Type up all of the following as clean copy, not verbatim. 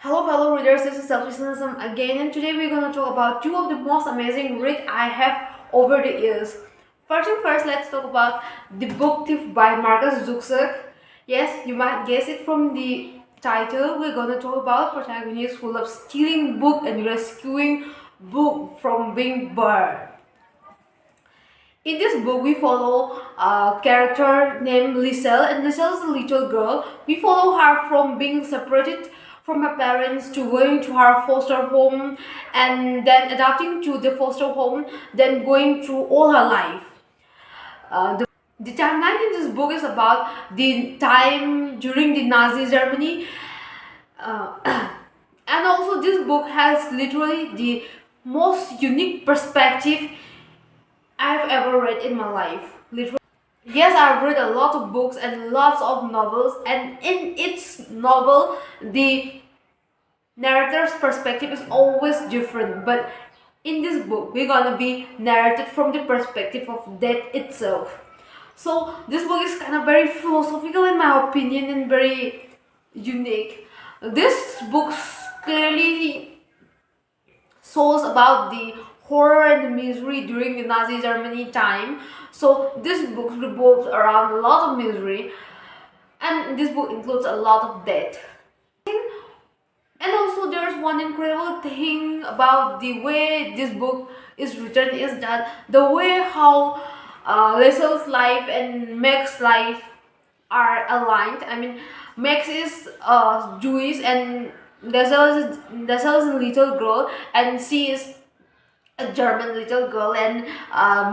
Hello fellow readers, this is Selfishnessm again, and today we're gonna talk about two of the most amazing read I have over the years. First and first, let's talk about The Book Thief by Marcus Zuckerberg. Yes, you might guess it from the title. We're gonna talk about protagonists who love stealing book and rescuing book from being burned. In this book, we follow a character named Lisel, and Lisel is a little girl. We follow her from being separated from her parents to going to her foster home and then adapting to the foster home, then going through all her life. The timeline in this book is about the time during the Nazi Germany, uh, and also this book has literally the most unique perspective I've ever read in my life. Literally. Yes, I've read a lot of books and lots of novels, and in its novel, the narrator's perspective is always different. But in this book, we're gonna be narrated from the perspective of death itself. So this book is kind of very philosophical in my opinion and very unique. This book clearly shows about the horror and the misery during the Nazi Germany time. So this book revolves around a lot of misery, and this book includes a lot of death. And also there's one incredible thing about the way this book is written is that the way how Liesel's life and Meg's life are aligned. I mean, Max is Jewish and Liesel is a little girl and she is a German little girl, and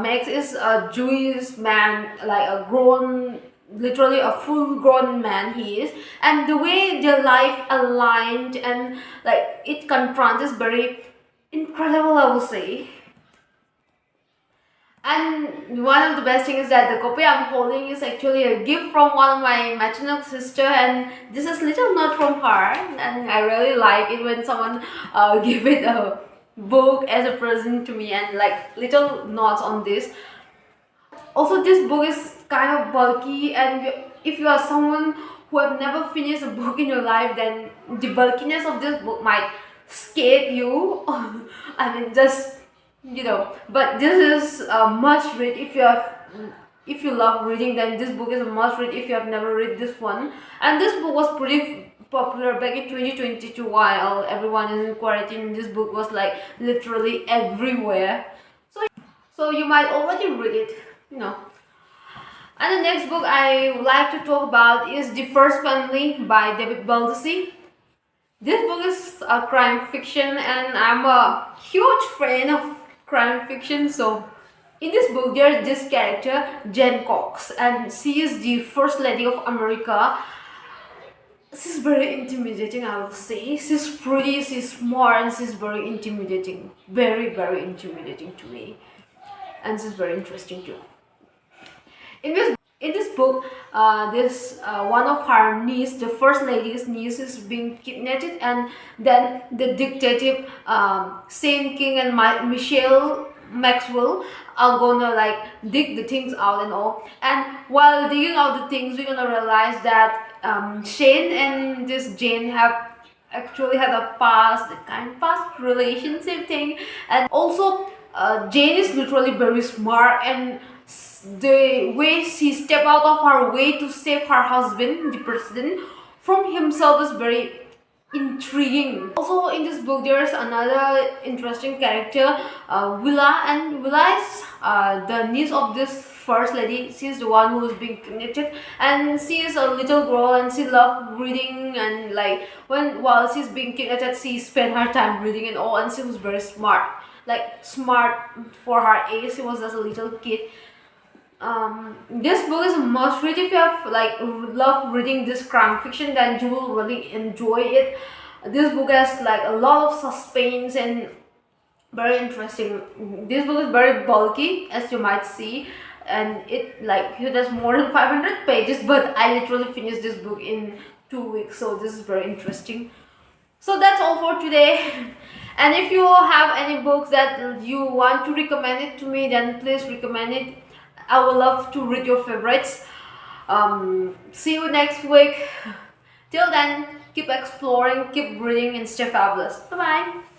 Max is a Jewish man, like a grown, literally a full-grown man he is, and the way their life aligned and like it confronts is very incredible, I would say. And one of the best things is that the copy I'm holding is actually a gift from one of my maternal sister, and this is little note from her, and I really like it when someone give it a book as a present to me and like little notes on this. Also, this book is kind of bulky, and if you are someone who have never finished a book in your life, then the bulkiness of this book might scare you. I mean, just but this is a must read if you love reading. Then this book is a must read if you have never read this one. And this book was pretty popular back in 2022 while everyone is in quarantine. This book was like literally everywhere, so you might already read it. And the next book I would like to talk about is The First Family by David Baldacci. This book is a crime fiction, and I'm a huge fan of crime fiction. So in this book there is this character Jen Cox, and she is the first lady of America. She's very intimidating, I would say. She's pretty, she's smart, and she's very intimidating. Very intimidating to me. And she's very interesting too. In this book, this one of her niece, the first lady's niece, is being kidnapped, and then the detective Shane King and Michelle Maxwell are gonna like dig the things out and all. And while digging out the things, we're gonna realize that Shane and this Jane have actually had a past relationship thing, and also Jane is literally very smart, and the way she stepped out of her way to save her husband, the president, from himself is very intriguing. Also, in this book, there is another interesting character, Willa, and Willa is the niece of this first lady. She's the one who is being kidnapped, and she is a little girl, and she loves reading, and like while she's being kidnapped, she spent her time reading and all, and she was very smart, like smart for her age. She was just a little kid. This book is a must read if you have like love reading this crime fiction, then you will really enjoy it. This book has like a lot of suspense and very interesting. This book is very bulky, as you might see, and it has more than 500 pages, but I literally finished this book in 2 weeks, so this is very interesting. So that's all for today. And if you have any books that you want to recommend it to me, then please recommend it. I would love to read your favorites. See you next week. Till then, keep exploring, keep reading, and stay fabulous. Bye bye.